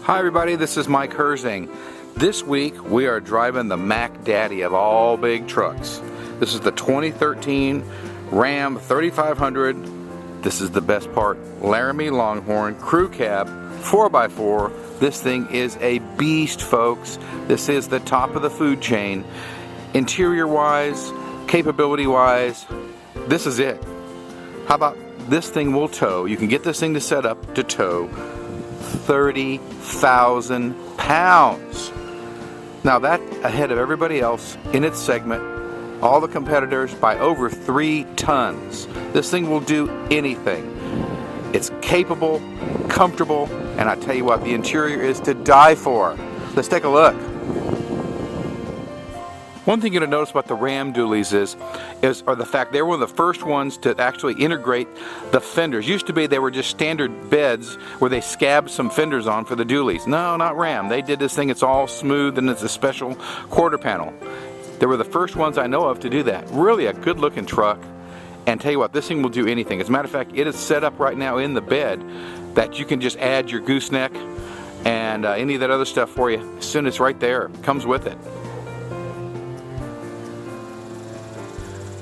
Hi everybody, this is Mike Herzing. This week we are driving the Mac Daddy of all big trucks. This is the 2013 Ram 3500. This is the best part. Laramie Longhorn Crew Cab 4x4. This thing is a beast, folks. This is the top of the food chain. Interior wise, capability wise, this is it. How about this thing will tow? You can get this thing to set up to tow 30,000 pounds. Now that ahead of everybody else in its segment, all the competitors by over 3 tons. This thing will do anything. It's capable, comfortable, and I tell you what, the interior is to die for. Let's take a look. One thing you're going to notice about the Ram dualies is the fact they were one of the first ones to actually integrate the fenders. Used to be they were just standard beds where they scabbed some fenders on for the dualies. No, not Ram. They did this thing, it's all smooth and it's a special quarter panel. They were the first ones I know of to do that. Really a good looking truck. And tell you what, this thing will do anything. As a matter of fact, it is set up right now in the bed that you can just add your gooseneck and any of that other stuff for you. As soon as it's right there, it comes with it.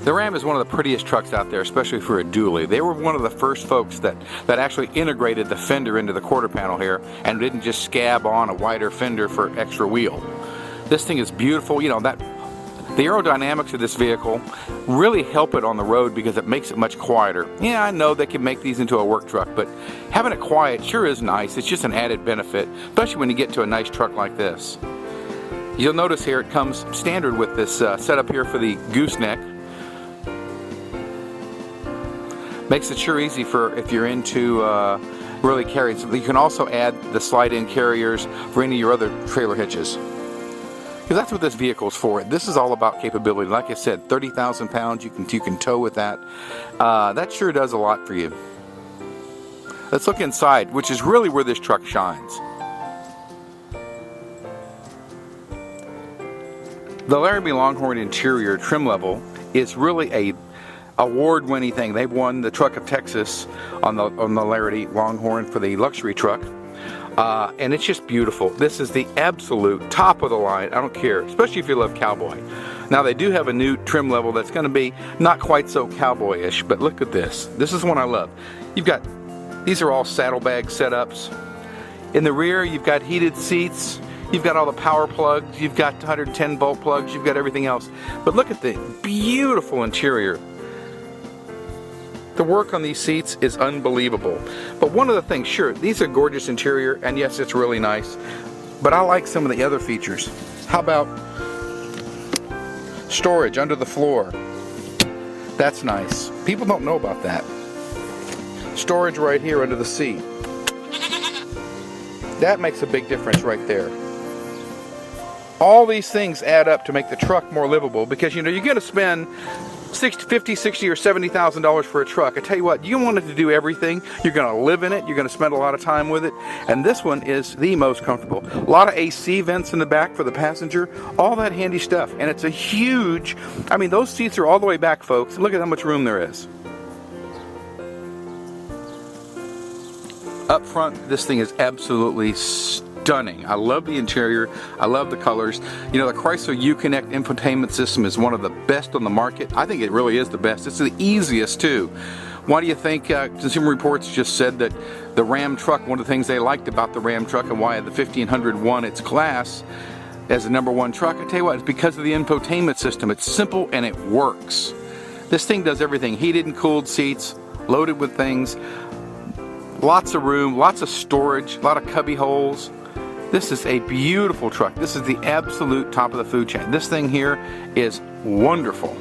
The Ram is one of the prettiest trucks out there, especially for a dually. They were one of the first folks that actually integrated the fender into the quarter panel here and didn't just scab on a wider fender for extra wheel. This thing is beautiful. You know, the aerodynamics of this vehicle really help it on the road because it makes it much quieter. Yeah, I know they can make these into a work truck, but having it quiet sure is nice. It's just an added benefit, especially when you get to a nice truck like this. You'll notice here it comes standard with this setup here for the gooseneck. Makes it sure easy for if you're into really carrying something. You can also add the slide-in carriers for any of your other trailer hitches. Because that's what this vehicle is for. This is all about capability. Like I said, 30,000 pounds you can tow with that. That sure does a lot for you. Let's look inside, which is really where this truck shines. The Laramie Longhorn interior trim level is really a award-winning thing. They've won the Truck of Texas on the Laramie Longhorn for the luxury truck. And it's just beautiful. This is the absolute top of the line. I don't care, especially if you love cowboy. Now they do have a new trim level that's going to be not quite so cowboyish, but look at this. This is one I love. These are all saddlebag setups. In the rear, you've got heated seats. You've got all the power plugs. You've got 110 volt plugs. You've got everything else. But look at the beautiful interior. The work on these seats is unbelievable. But one of the things, sure, these are gorgeous interior, and yes, it's really nice, but I like some of the other features. How about storage under the floor? That's nice. People don't know about that. Storage right here under the seat. That makes a big difference right there. All these things add up to make the truck more livable because, you know, you're going to spend $50, $60, or $70,000 for a truck. I tell you what, you want it to do everything. You're going to live in it. You're going to spend a lot of time with it. And this one is the most comfortable. A lot of AC vents in the back for the passenger. All that handy stuff. And it's a huge, I mean, those seats are all the way back, folks. Look at how much room there is. Up front, this thing is absolutely stunning. I love the interior. I love the colors. You know, the Chrysler Uconnect Infotainment System is one of the best on the market. I think it really is the best. It's the easiest too. Why do you think Consumer Reports just said that the Ram truck, one of the things they liked about the Ram truck and why the 1500 won its class as the #1 truck? I tell you what, it's because of the infotainment system. It's simple and it works. This thing does everything. Heated and cooled seats, loaded with things, lots of room, lots of storage, a lot of cubby holes. This is a beautiful truck. This is the absolute top of the food chain. This thing here is wonderful.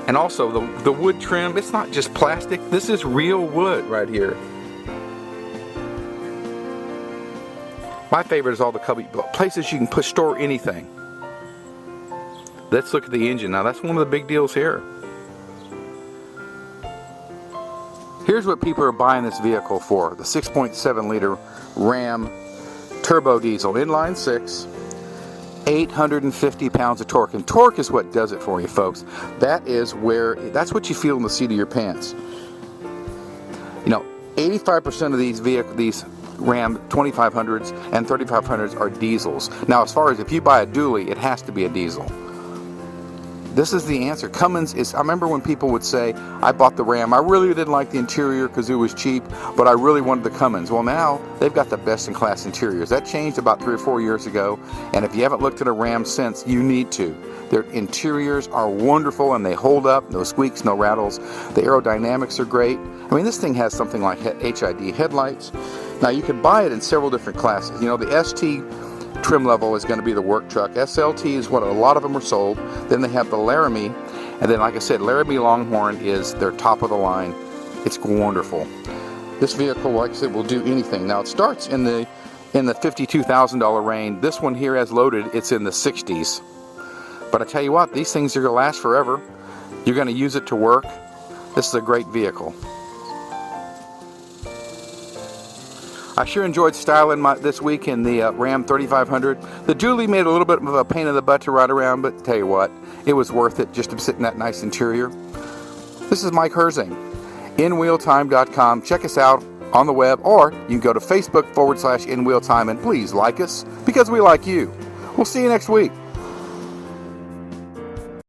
And also the wood trim, it's not just plastic. This is real wood right here. My favorite is all the cubby places you can store anything. Let's look at the engine. Now that's one of the big deals here. Here's what people are buying this vehicle for. The 6.7 liter Ram turbo diesel, inline 6, 850 pounds of torque. And torque is what does it for you, folks. That's what you feel in the seat of your pants. You know, 85% of these Ram 2500s and 3500s are diesels. Now, as far as if you buy a dually, it has to be a diesel. This is the answer. Cummins is, I remember when people would say, I bought the Ram, I really didn't like the interior because it was cheap, but I really wanted the Cummins. Well, now they've got the best in class interiors. That changed about 3 or 4 years ago, and if you haven't looked at a Ram since, you need to. Their interiors are wonderful and they hold up, no squeaks, no rattles. The aerodynamics are great. I mean, this thing has something like HID headlights. Now, you can buy it in several different classes. You know, the ST trim level is going to be the work truck. SLT is what a lot of them are sold. Then they have the Laramie, and then, like I said, Laramie Longhorn is their top of the line. It's wonderful. This vehicle, like I said, will do anything. Now, it starts in the $52,000 range. This one here, as loaded, it's in the 60s. But I tell you what, these things are going to last forever. You're going to use it to work. This is a great vehicle. I sure enjoyed styling this week in the Ram 3500. The dually made a little bit of a pain in the butt to ride around, but tell you what, it was worth it just to sit in that nice interior. This is Mike Herzing, InWheelTime.com. Check us out on the web, or you can go to Facebook /InWheelTime, and please like us because we like you. We'll see you next week.